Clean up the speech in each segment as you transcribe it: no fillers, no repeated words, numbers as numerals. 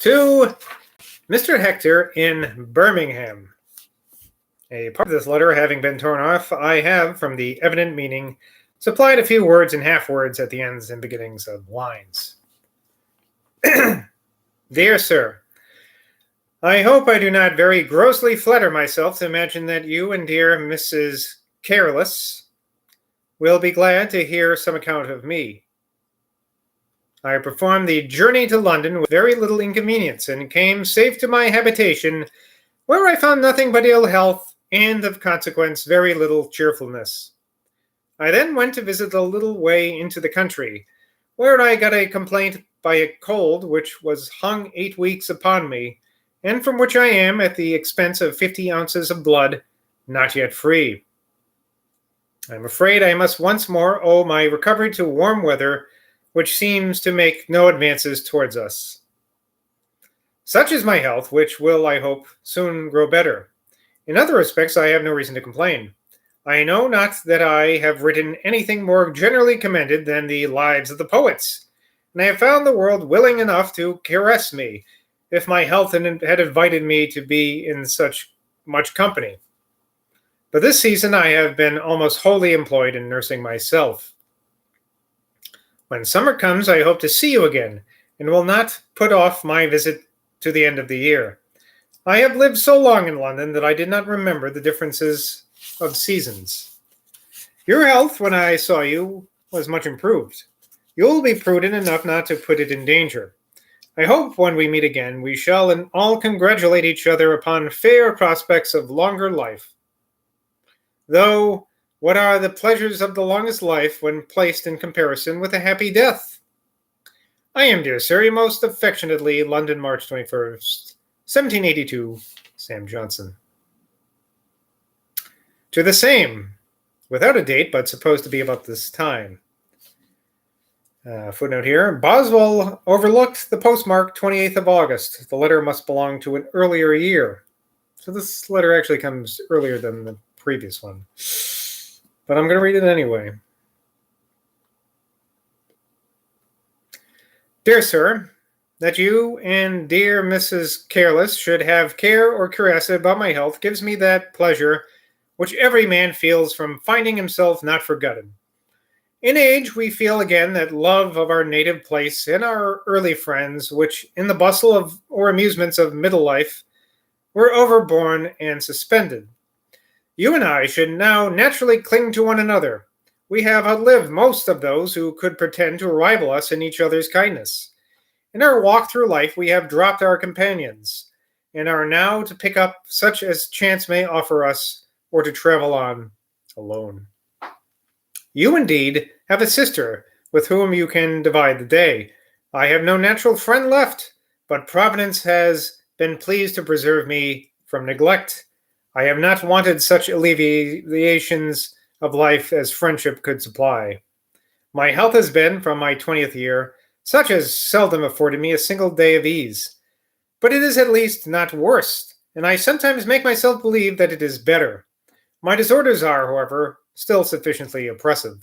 To Mr. Hector in Birmingham. A part of this letter having been torn off, I have, from the evident meaning, supplied a few words and half-words at the ends and beginnings of lines. Dear Sir, I hope I do not very grossly flatter myself to imagine that you and dear Mrs. Careless will be glad to hear some account of me. I performed the journey to London with very little inconvenience, and came safe to my habitation, where I found nothing but ill health, and of consequence very little cheerfulness. I then went to visit a little way into the country, where I got a complaint by a cold which was hung 8 weeks upon me, and from which I am, at the expense of 50 ounces of blood, not yet free. I am afraid I must once more owe my recovery to warm weather, which seems to make no advances towards us. Such is my health, which will, I hope, soon grow better. In other respects, I have no reason to complain. I know not that I have written anything more generally commended than the lives of the poets, and I have found the world willing enough to caress me, if my health had invited me to be in such much company. But this season I have been almost wholly employed in nursing myself. When summer comes, I hope to see you again, and will not put off my visit to the end of the year. I have lived so long in London that I did not remember the differences of seasons. Your health, when I saw you, was much improved. You will be prudent enough not to put it in danger. I hope when we meet again, we shall all congratulate each other upon fair prospects of longer life. Though, what are the pleasures of the longest life when placed in comparison with a happy death? I am, dear sir, your most affectionately, London, March 21st, 1782, Sam Johnson. To the same, without a date, but supposed to be about this time. Footnote here, Boswell overlooked the postmark 28th of August. The letter must belong to an earlier year. So this letter actually comes earlier than the previous one. But I'm going to read it anyway. Dear Sir, that you and dear Mrs. Careless should have care or curiosity about my health gives me that pleasure which every man feels from finding himself not forgotten. In age, we feel again that love of our native place and our early friends, which in the bustle of or amusements of middle life were overborne and suspended. You and I should now naturally cling to one another. We have outlived most of those who could pretend to rival us in each other's kindness. In our walk through life, we have dropped our companions, and are now to pick up such as chance may offer us, or to travel on alone. You, indeed, have a sister with whom you can divide the day. I have no natural friend left, but Providence has been pleased to preserve me from neglect. I have not wanted such alleviations of life as friendship could supply. My health has been, from my 20th year, such as seldom afforded me a single day of ease. But it is at least not worse, and I sometimes make myself believe that it is better. My disorders are, however, still sufficiently oppressive.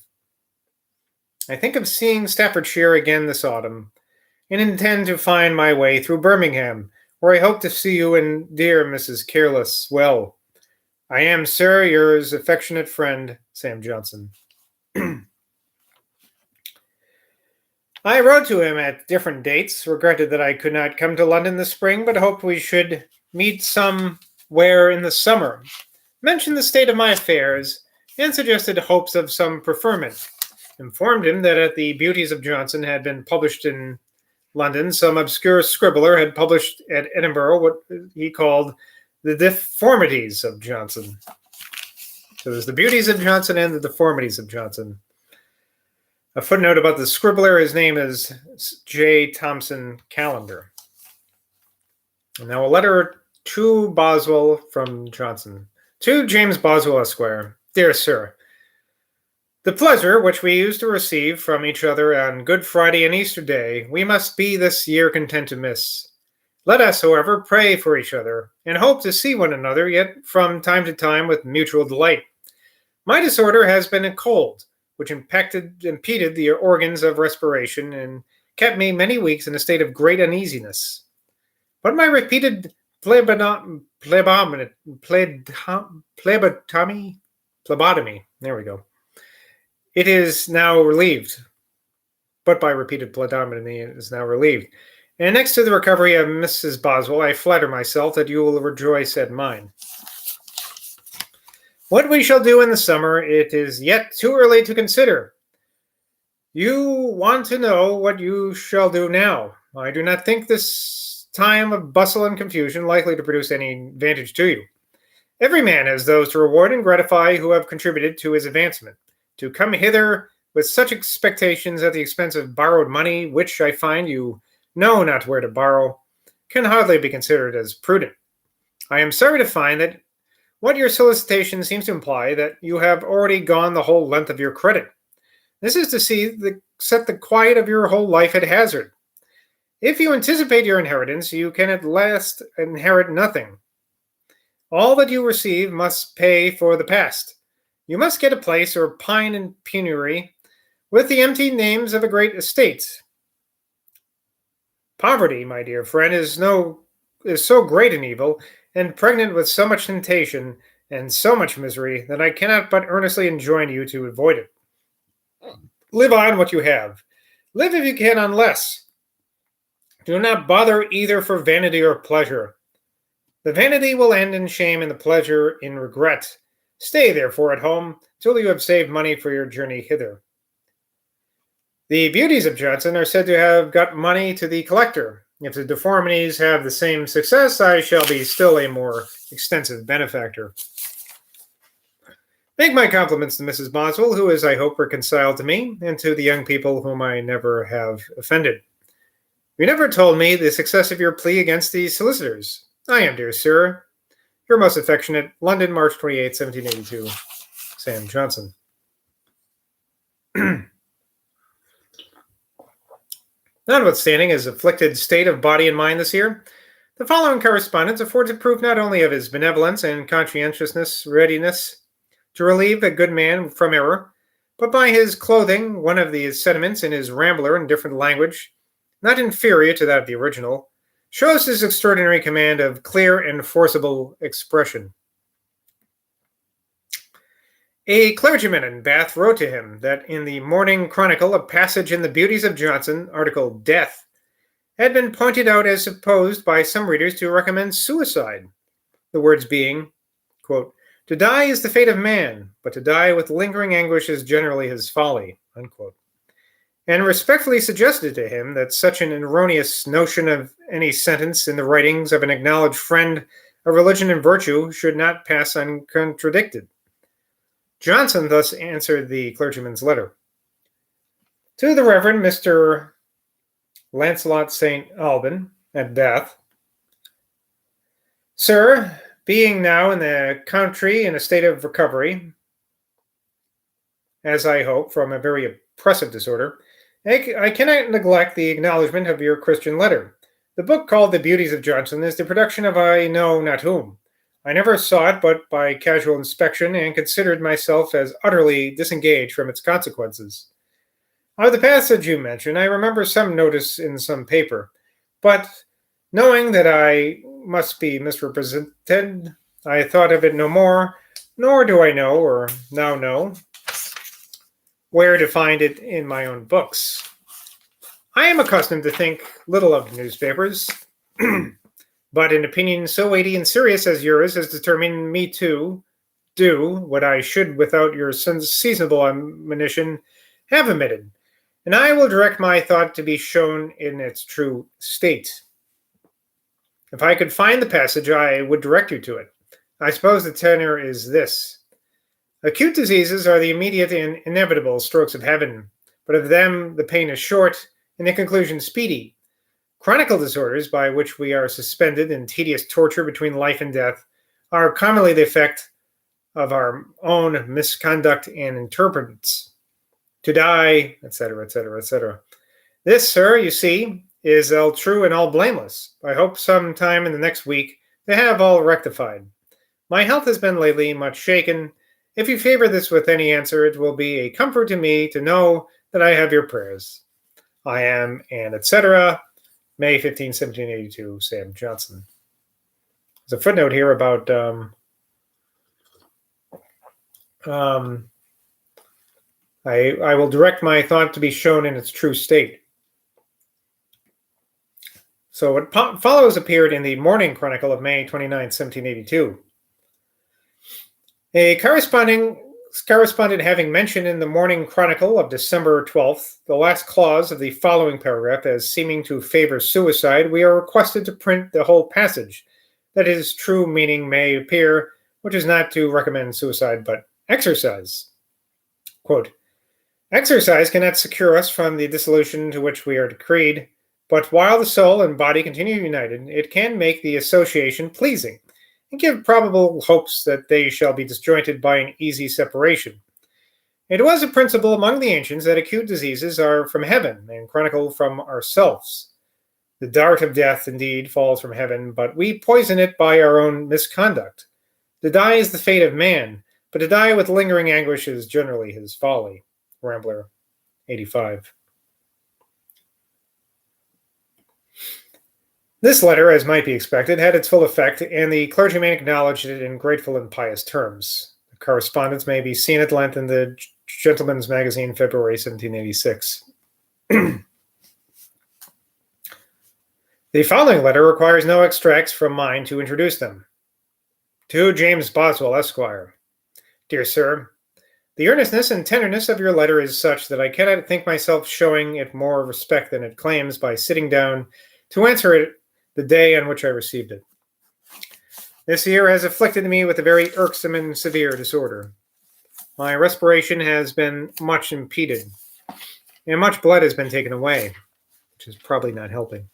I think of seeing Staffordshire again this autumn, and intend to find my way through Birmingham, where I hope to see you and dear Mrs. Careless well. I am, sir, yours affectionate friend, Sam Johnson. I wrote to him at different dates, regretted that I could not come to London this spring, but hoped we should meet somewhere in the summer. Mentioned the state of my affairs, and suggested hopes of some preferment. Informed him that the Beauties of Johnson had been published in London, some obscure scribbler had published at Edinburgh what he called the Deformities of Johnson. So there's the Beauties of Johnson and the Deformities of Johnson. A footnote about the scribbler, his name is J. Thompson Callender. And now a letter to Boswell from Johnson. To James Boswell, Esquire. Dear Sir, the pleasure which we used to receive from each other on Good Friday and Easter Day, we must be this year content to miss. Let us, however, pray for each other, and hope to see one another yet from time to time with mutual delight. My disorder has been a cold, which impeded the organs of respiration, and kept me many weeks in a state of great uneasiness. But my repeated phlebotomy, there we go. It is now relieved. But by repeated phlebotomy, it is now relieved. And next to the recovery of Mrs. Boswell, I flatter myself that you will rejoice at mine. What we shall do in the summer, it is yet too early to consider. You want to know what you shall do now. I do not think this time of bustle and confusion likely to produce any advantage to you. Every man has those to reward and gratify who have contributed to his advancement. To come hither with such expectations at the expense of borrowed money, which I find you know not where to borrow, can hardly be considered as prudent. I am sorry to find that what your solicitation seems to imply, that you have already gone the whole length of your credit. This is to set the quiet of your whole life at hazard. If you anticipate your inheritance, you can at last inherit nothing. All that you receive must pay for the past. You must get a place or pine in penury with the empty names of a great estate. Poverty, my dear friend, is so great an evil, and pregnant with so much temptation and so much misery, that I cannot but earnestly enjoin you to avoid it. Live on what you have. Live if you can on less. Do not bother either for vanity or pleasure. The vanity will end in shame and the pleasure in regret. Stay, therefore, at home till you have saved money for your journey hither. The beauties of Johnson are said to have got money to the collector. If the deformities have the same success, I shall be still a more extensive benefactor. Make my compliments to Mrs. Boswell, who is, I hope, reconciled to me, and to the young people whom I never have offended. You never told me the success of your plea against the solicitors. I am, dear sir, your most affectionate, London, March 28, 1782, Sam Johnson. Notwithstanding his afflicted state of body and mind this year, the following correspondence affords a proof not only of his benevolence and conscientiousness, readiness to relieve a good man from error, but by his clothing one of the sentiments in his rambler in different language, not inferior to that of the original, shows his extraordinary command of clear and forcible expression. A clergyman in Bath wrote to him that in the Morning Chronicle a passage in the Beauties of Johnson, article Death, had been pointed out as supposed by some readers to recommend suicide, the words being, quote, "To die is the fate of man, but to die with lingering anguish is generally his folly," unquote, and respectfully suggested to him that such an erroneous notion of any sentence in the writings of an acknowledged friend of religion and virtue should not pass uncontradicted. Johnson thus answered the clergyman's letter. To the Reverend Mr. Lancelot St. Alban at Bath, Sir, being now in the country in a state of recovery, as I hope, from a very oppressive disorder, I cannot neglect the acknowledgment of your Christian letter. The book called The Beauties of Johnson is the production of I know not whom. I never saw it but by casual inspection, and considered myself as utterly disengaged from its consequences. Of the passage you mention, I remember some notice in some paper, but knowing that I must be misrepresented, I thought of it no more, nor do I know, or now know, where to find it in my own books. I am accustomed to think little of newspapers, but an opinion so weighty and serious as yours has determined me to do what I should without your seasonable admonition have omitted, and I will direct my thought to be shown in its true state. If I could find the passage, I would direct you to it. I suppose the tenor is this. Acute diseases are the immediate and inevitable strokes of heaven, but of them the pain is short and the conclusion speedy. Chronical disorders, by which we are suspended in tedious torture between life and death, are commonly the effect of our own misconduct and interpretance. To die, etc., etc., etc. This, sir, you see, is all true and all blameless. I hope some time in the next week to have all rectified. My health has been lately much shaken. If you favor this with any answer, it will be a comfort to me to know that I have your prayers. I am, and etc., May 15, 1782, Sam Johnson. There's a footnote here about I will direct my thought to be shown in its true state. So what follows appeared in the Morning Chronicle of May 29, 1782. A correspondent having mentioned in the Morning Chronicle of December 12th the last clause of the following paragraph as seeming to favor suicide, we are requested to print the whole passage, that his true meaning may appear, which is not to recommend suicide, but exercise. Quote, exercise cannot secure us from the dissolution to which we are decreed, but while the soul and body continue united, it can make the association pleasing, and give probable hopes that they shall be disjointed by an easy separation. It was a principle among the ancients that acute diseases are from heaven, and chronicle from ourselves. The dart of death, indeed, falls from heaven, but we poison it by our own misconduct. To die is the fate of man, but to die with lingering anguish is generally his folly. Rambler, 85. This letter, as might be expected, had its full effect, and the clergyman acknowledged it in grateful and pious terms. The correspondence may be seen at length in the Gentleman's Magazine, February 1786. The following letter requires no extracts from mine to introduce them. To James Boswell, Esquire. Dear Sir, the earnestness and tenderness of your letter is such that I cannot think myself showing it more respect than it claims by sitting down to answer it the day on which I received it. This year has afflicted me with a very irksome and severe disorder. My respiration has been much impeded, and much blood has been taken away, which is probably not helping.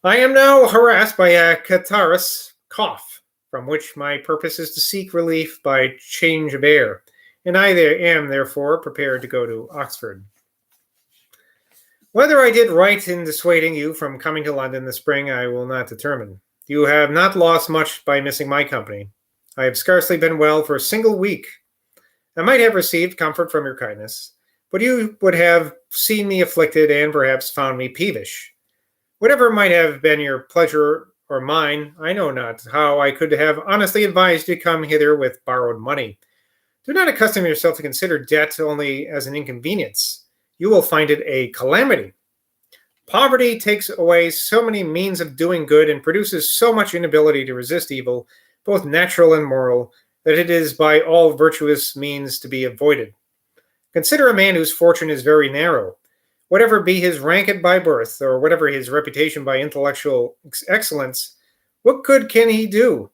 I am now harassed by a catarrhous cough, from which my purpose is to seek relief by change of air, and I am therefore prepared to go to Oxford. Whether I did right in dissuading you from coming to London this spring, I will not determine. You have not lost much by missing my company. I have scarcely been well for a single week. I might have received comfort from your kindness, but you would have seen me afflicted and perhaps found me peevish. Whatever might have been your pleasure or mine, I know not how I could have honestly advised you to come hither with borrowed money. Do not accustom yourself to consider debt only as an inconvenience. You will find it a calamity. Poverty takes away so many means of doing good and produces so much inability to resist evil, both natural and moral, that it is by all virtuous means to be avoided. Consider a man whose fortune is very narrow. Whatever be his rank by birth, or whatever his reputation by intellectual excellence, what good can he do?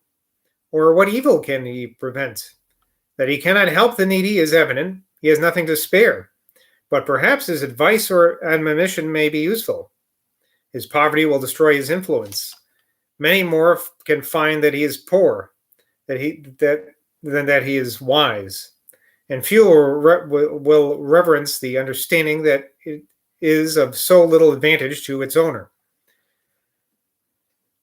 Or what evil can he prevent? That he cannot help the needy is evident. He has nothing to spare. But perhaps his advice or admonition may be useful. His poverty will destroy his influence. Many more can find that he is poor than that he is wise, and fewer will reverence the understanding that it is of so little advantage to its owner.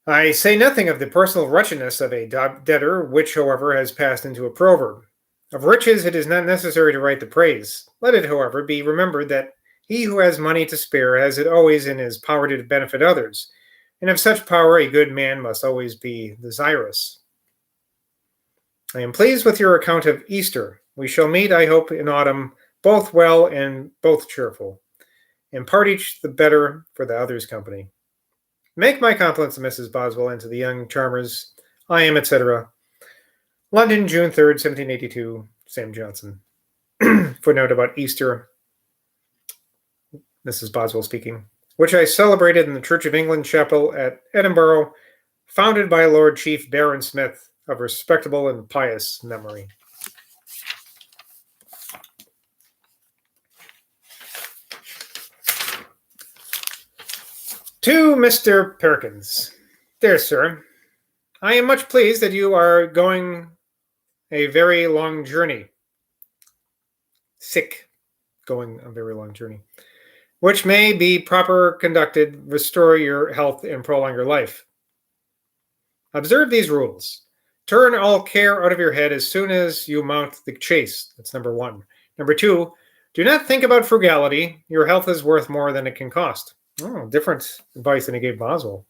I say nothing of the personal wretchedness of a debtor, which, however, has passed into a proverb. Of riches it is not necessary to write the praise. Let it, however, be remembered that he who has money to spare has it always in his power to benefit others, and of such power a good man must always be desirous. I am pleased with your account of Easter. We shall meet, I hope, in autumn, both well and both cheerful, and part each the better for the other's company. Make my compliments to Mrs. Boswell and to the young charmers. I am, etc., London, June 3rd, 1782, Sam Johnson. Footnote about Easter, Mrs. Boswell speaking, which I celebrated in the Church of England chapel at Edinburgh, founded by Lord Chief Baron Smith, of respectable and pious memory. To Mr. Perkins. Dear Sir, I am much pleased that you are going a very long journey. Going a very long journey. Which may be proper conducted, restore your health, and prolong your life. Observe these rules. Turn all care out of your head as soon as you mount the chase. That's number 1. Number 2, do not think about frugality. Your health is worth more than it can cost. Oh, different advice than he gave Boswell.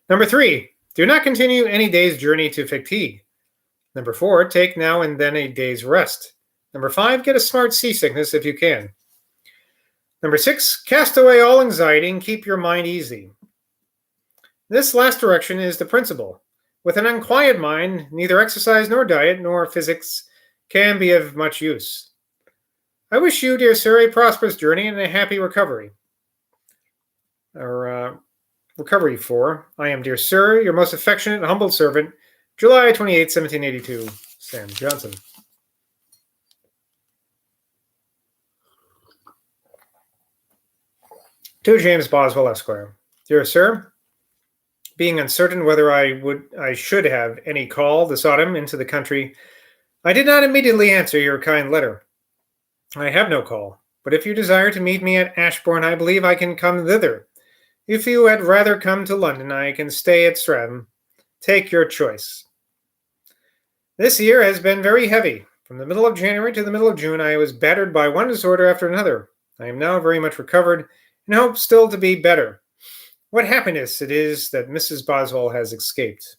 Number 3, do not continue any day's journey to fatigue. Number 4, take now and then a day's rest. Number 5, get a smart seasickness if you can. Number 6, cast away all anxiety and keep your mind easy. This last direction is the principle. With an unquiet mind, neither exercise nor diet nor physics can be of much use. I wish you, dear sir, a prosperous journey and a happy recovery. Recovery 4. I am, dear sir, your most affectionate and humble servant, July 28, 1782, Sam Johnson. To James Boswell, Esquire. Dear sir, being uncertain whether I should have any call this autumn into the country, I did not immediately answer your kind letter. I have no call, but if you desire to meet me at Ashbourne, I believe I can come thither. If you had rather come to London, I can stay at Streatham. Take your choice. This year has been very heavy. From the middle of January to the middle of June, I was battered by one disorder after another. I am now very much recovered, and hope still to be better. What happiness it is that Mrs. Boswell has escaped.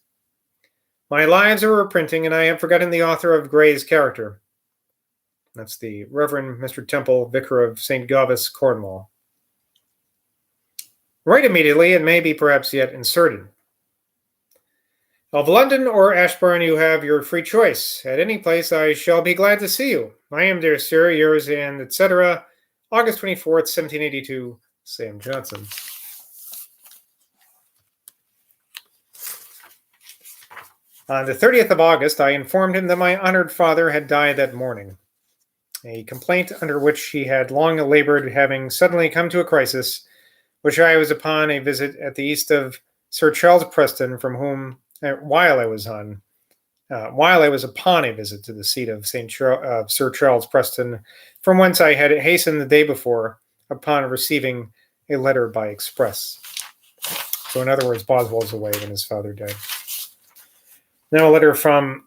My lives are reprinting, and I have forgotten the author of Gray's character. That's the Reverend Mr. Temple, Vicar of St. Gawvas, Cornwall. Write immediately, and may be perhaps yet inserted. Of London or Ashbourne, you have your free choice. At any place, I shall be glad to see you. I am, dear sir, yours, and etc., August 24th, 1782, Sam Johnson. On the 30th of August, I informed him that my honored father had died that morning, a complaint under which he had long labored having suddenly come to a crisis, which I was upon a visit at the east of Sir Charles Preston, from whom, while I was upon a visit to the seat of Sir Charles Preston, from whence I had hastened the day before upon receiving a letter by express. So in other words, Boswell's away when his father died. Now a letter from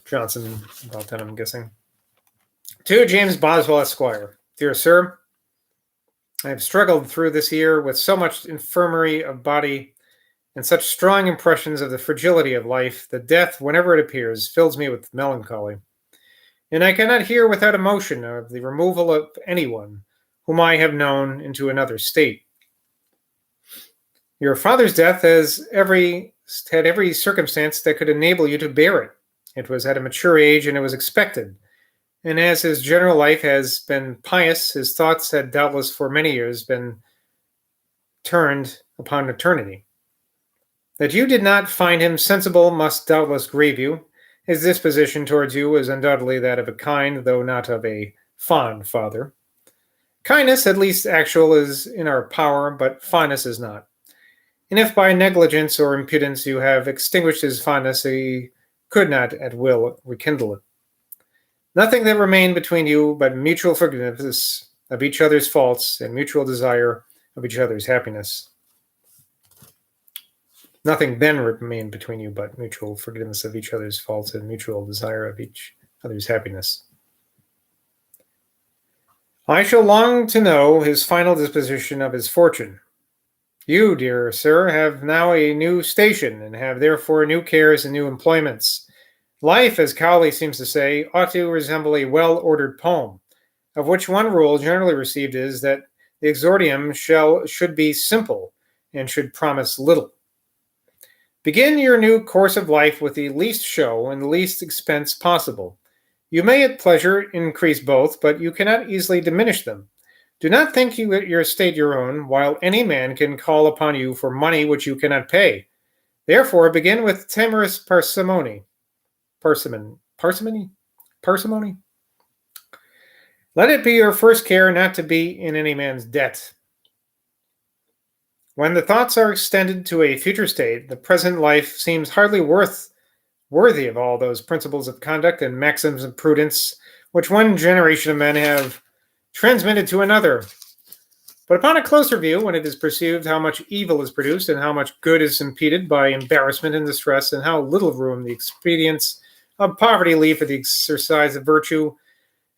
Johnson, about that I'm guessing. To James Boswell, Esquire. Dear sir, I have struggled through this year with so much infirmity of body and such strong impressions of the fragility of life that death, whenever it appears, fills me with melancholy. And I cannot hear without emotion of the removal of anyone whom I have known into another state. Your father's death had every circumstance that could enable you to bear it. It was at a mature age, and it was expected. And as his general life has been pious, his thoughts had doubtless for many years been turned upon eternity. That you did not find him sensible must doubtless grieve you. His disposition towards you was undoubtedly that of a kind, though not of a fond father. Kindness, at least actual, is in our power, but fondness is not. And if by negligence or impudence you have extinguished his fondness, he could not at will rekindle it. Nothing that remained between you but mutual forgiveness of each other's faults and mutual desire of each other's happiness. Nothing then remained between you but mutual forgiveness of each other's faults and mutual desire of each other's happiness. I shall long to know his final disposition of his fortune. You, dear sir, have now a new station, and have therefore new cares and new employments. Life, as Cowley seems to say, ought to resemble a well-ordered poem, of which one rule generally received is that the exordium should be simple and should promise little. Begin your new course of life with the least show and the least expense possible. You may at pleasure increase both, but you cannot easily diminish them. Do not think your estate your own, while any man can call upon you for money which you cannot pay. Therefore, begin with timorous parsimony. Parsimony? Let it be your first care not to be in any man's debt. When the thoughts are extended to a future state, the present life seems hardly worthy of all those principles of conduct and maxims of prudence which one generation of men have transmitted to another. But upon a closer view, when it is perceived how much evil is produced and how much good is impeded by embarrassment and distress, and how little room the expedients of poverty leave for the exercise of virtue,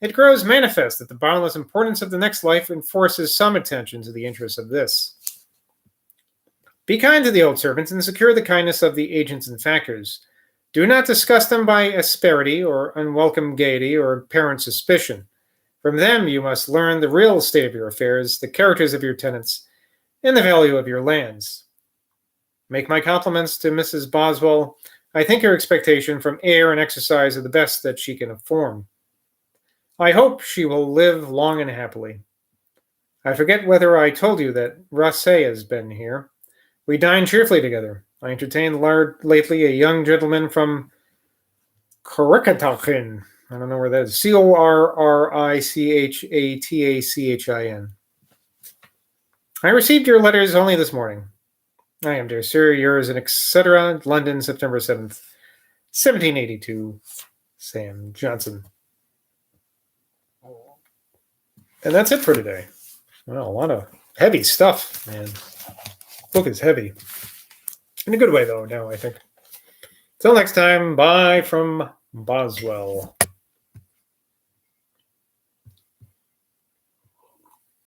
it grows manifest that the boundless importance of the next life enforces some attention to the interests of this. Be kind to the old servants and secure the kindness of the agents and factors. Do not disgust them by asperity or unwelcome gaiety or apparent suspicion. From them you must learn the real state of your affairs, the characters of your tenants, and the value of your lands. Make my compliments to Mrs. Boswell. I think her expectation from air and exercise are the best that she can form. I hope she will live long and happily. I forget whether I told you that Rosset has been here. We dine cheerfully together. I entertained lately a young gentleman from Corrichatachin. I don't know where that is. Corrichatachin. I received your letters only this morning. I am, dear sir, yours and etc. London, September 7th, 1782. Sam Johnson. And that's it for today. Well, a lot of heavy stuff, man. Book is heavy. In a good way, though, now, I think. Till next time, bye from Boswell.